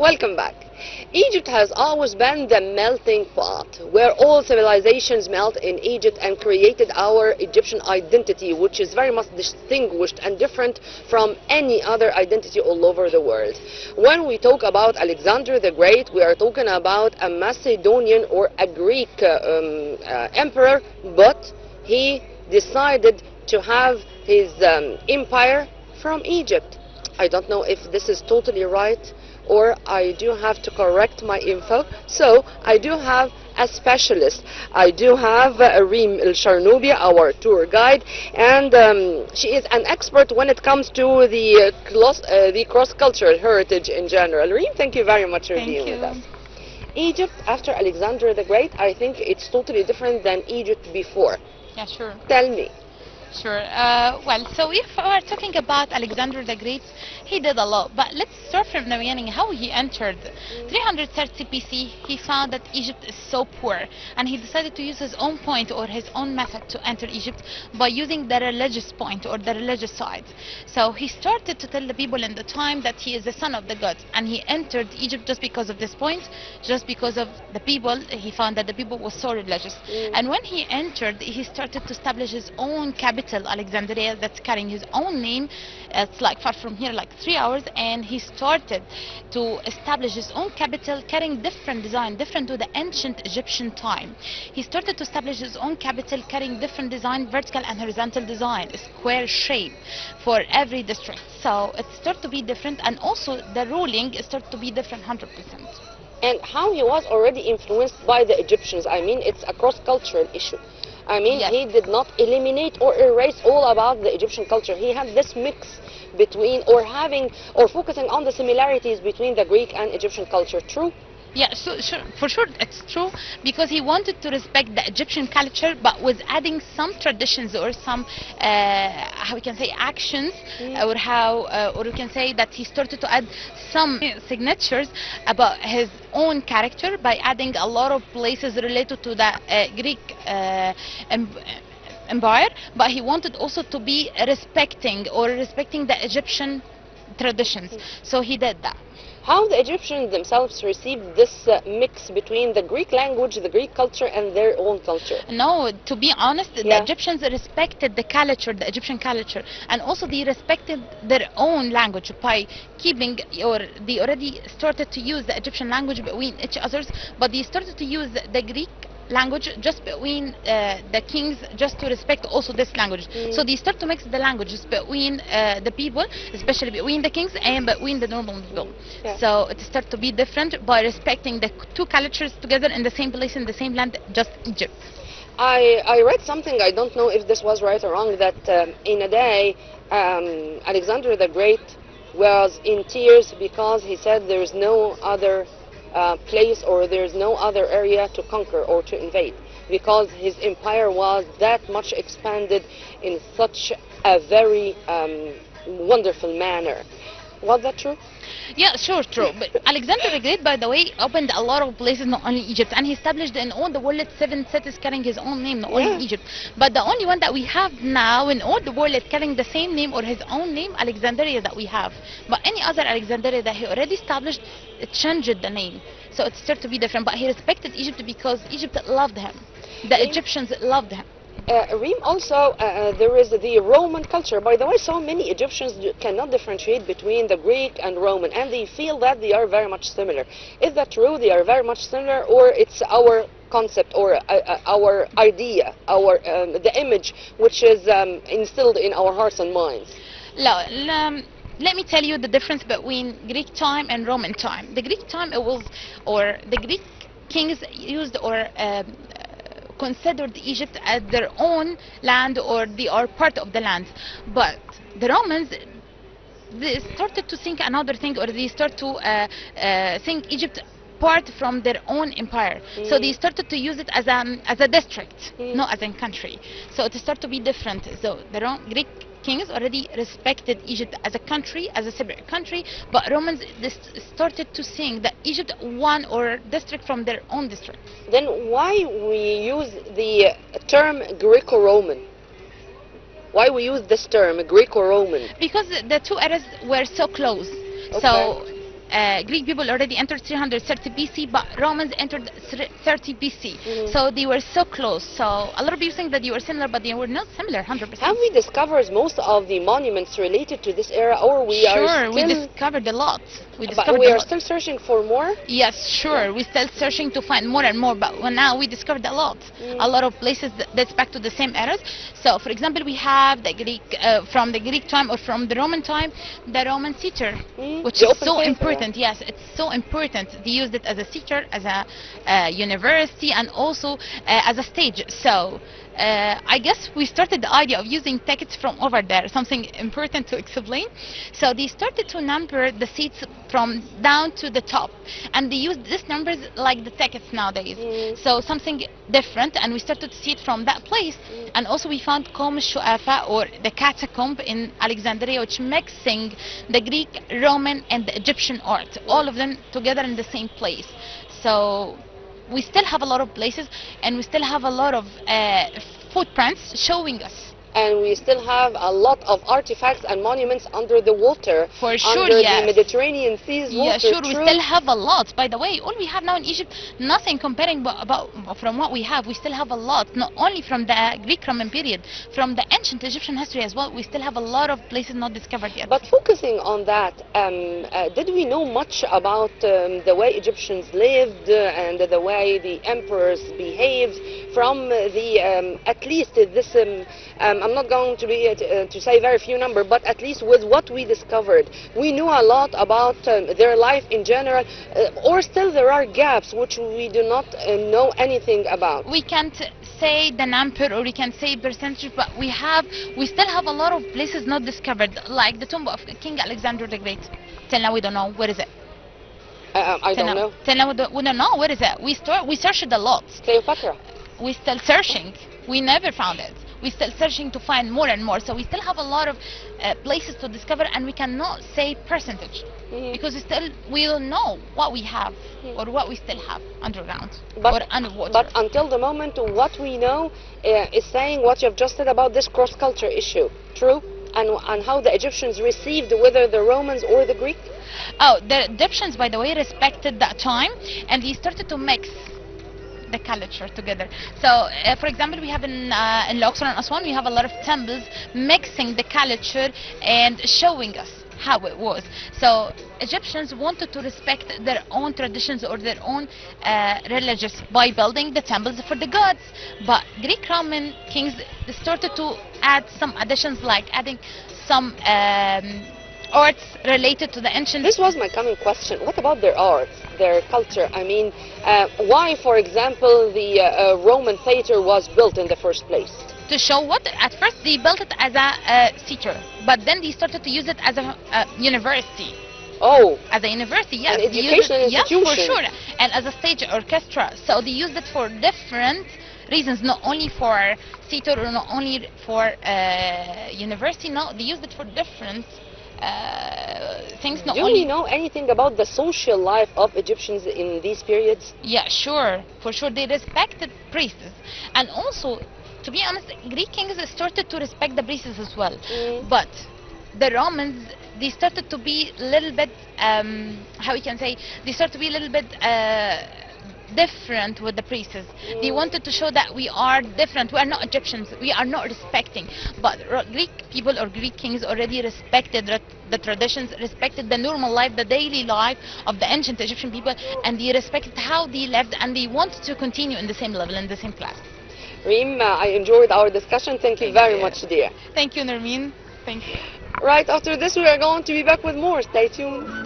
Welcome back. Egypt has always been the melting pot where all civilizations melt in Egypt and created our Egyptian identity, which is very much distinguished and different from any other identity all over the world. When we talk about Alexander the Great, we are talking about a Macedonian or a Greek emperor, but he decided to have his empire from Egypt. I don't know if this is totally right, or I do have to correct my info. So I do have a specialist. I do have Reem Elsharnoby, our tour guide, and she is an expert when it comes to the cross-cultural heritage in general. Reem, thank you very much for being with us. Egypt after Alexander the Great, I think it's totally different than Egypt before. Yeah, sure. Tell me. Sure. Well, so if we're talking about Alexander the Great, he did a lot. But let's start from the beginning, how he entered. 330 BC, he found that Egypt is so poor, and he decided to use his own point or his own method to enter Egypt by using the religious point or the religious side. So he started to tell the people in the time that he is the son of the gods, and he entered Egypt just because of this point, just because of the people. He found that the people were so religious. And when he entered, he started to establish his own capital, Alexandria, that's carrying his own name. It's like far from here, like 3 hours, and he started to establish his own capital carrying different design, different to the ancient Egyptian time. He started to establish his own capital carrying different design, vertical and horizontal design, a square shape for every district. So it started to be different, and also the ruling started to be different 100%. And how he was already influenced by the Egyptians. I mean, it's a cross-cultural issue. I mean, yes. He did not eliminate or erase all about the Egyptian culture. He had this mix between, or focusing on the similarities between the Greek and Egyptian culture. True? Yeah, so sure, for sure it's true, because he wanted to respect the Egyptian culture, but was adding some traditions or some, how we can say, actions, or how, or we can say that he started to add some signatures about his own character by adding a lot of places related to the Greek empire, but he wanted also to be respecting the Egyptian traditions. So he did that. How the Egyptians themselves received this mix between the Greek language, the Greek culture, and their own culture? No, to be honest, the Egyptians respected the culture, the Egyptian culture, and also they respected their own language by keeping, or they already started to use the Egyptian language between each others, but they started to use the Greek language just between the kings, just to respect also this language. So they start to mix the languages between the people, especially between the kings and between the normal people. So it starts to be different by respecting the two cultures together in the same place, in the same land, just Egypt. I read something, I don't know if this was right or wrong, that in a day Alexander the Great was in tears because he said there is no other place, or there's no other area to conquer or to invade, because his empire was that much expanded in such a very wonderful manner. Was that true? Yeah, sure, true. But Alexander the Great, by the way, opened a lot of places, not only Egypt, and he established in all the world 7 cities carrying his own name, not only Egypt. But the only one that we have now in all the world carrying the same name or his own name, Alexandria, that we have. But any other Alexandria that he already established, it changed the name. So it started to be different. But he respected Egypt because Egypt loved him. The Egyptians loved him. Reem, also there is the Roman culture. By the way, so many Egyptians cannot differentiate between the Greek and Roman, and they feel that they are very much similar. Is that true? They are very much similar, or it's our concept or our idea, the image which is instilled in our hearts and minds? No, let me tell you the difference between Greek time and Roman time. The Greek time, it was, or the Greek kings used or considered Egypt as their own land, or they are part of the land. But the Romans, they started to think another thing, or they start to think Egypt part from their own empire. So they started to use it as a district, not as a country. So it started to be different. So the Greek kings already respected Egypt as a country, as a separate country, but Romans started to think that Egypt one or district from their own district. Then why we use the term Greco-Roman? Why we use this term Greco-Roman? Because the two eras were so close. Okay. So Greek people already entered 330 BC, but Romans entered 30 BC. So they were so close. So a lot of people think that they were similar, but they were not similar 100%. Have we discovered most of the monuments related to this era, or we are still... we discovered a lot. But we are still searching for more? Yes, sure. We're still searching to find more and more, but now we discovered a lot. A lot of places that dates back to the same eras. So, for example, we have the Greek, from the Greek time or from the Roman time, the Roman theater, which is so important. Yes, it's so important. They used it as a theater, as a university, and also as a stage. So, I guess we started the idea of using tickets from over there, something important to explain. So they started to number the seats from down to the top, and they used these numbers like the tickets nowadays. So something different, and we started to see it from that place. And also we found Qom Shu'afa, or the catacomb in Alexandria, which mixing the Greek, Roman, and the Egyptian art, all of them together in the same place. So we still have a lot of places, and we still have a lot of footprints showing us. And we still have a lot of artifacts and monuments under the water. For sure, under yes. the Mediterranean Sea's water. Yeah, sure, we still have a lot. By the way, all we have now in Egypt, nothing comparing from what we have. We still have a lot, not only from the Greek-Roman period, from the ancient Egyptian history as well. We still have a lot of places not discovered yet. But focusing on that, did we know much about the way Egyptians lived and the way the emperors behaved from the, at least this, I'm not going to be to say very few number, but at least with what we discovered, we knew a lot about their life in general, or still there are gaps which we do not know anything about. We can't say the number, or we can say percentage, but we still have a lot of places not discovered, like the tomb of King Alexander the Great. Till now we don't know where is it. I don't know. Till now we don't know where is it. We searched a lot. Cleopatra. We're still searching. We never found it. We're still searching to find more and more. So we still have a lot of places to discover, and we cannot say percentage because we don't know what we have or what we still have underground or underwater. But until the moment, what we know is saying what you have just said about this cross-culture issue. True? And how the Egyptians received whether the Romans or the Greek? Oh, the Egyptians, by the way, respected that time, and they started to mix the culture together. So, for example, we have in Luxor and Aswan, we have a lot of temples mixing the culture and showing us how it was. So, Egyptians wanted to respect their own traditions or their own religions by building the temples for the gods. But Greek Roman kings started to add some additions, like adding some arts related to the ancient... This was my coming question. What about their arts, their culture? I mean, why, for example, the Roman theater was built in the first place? To show what? At first they built it as a theater, but then they started to use it as a university. Oh. As a university, yes. An educational institution. Yes, for sure. And as a stage orchestra. So they used it for different reasons, not only for theater or not only for university. No, they used it for different things. Do we know anything about the social life of Egyptians in these periods? Yeah, sure. For sure. They respected priests. And also, to be honest, Greek kings started to respect the priests as well. But the Romans, they started to be a little bit, how we can say, they started to be a little bit different with the priests. They wanted to show that we are different. We are not Egyptians. We are not respecting. But Greek people or Greek kings already respected the traditions, respected the normal life, the daily life of the ancient Egyptian people, and they respected how they lived, and they wanted to continue in the same level, in the same class. Reem, I enjoyed our discussion. Thank you very much, dear. Thank you, Nermeen. Thank you. Right after this, we are going to be back with more. Stay tuned.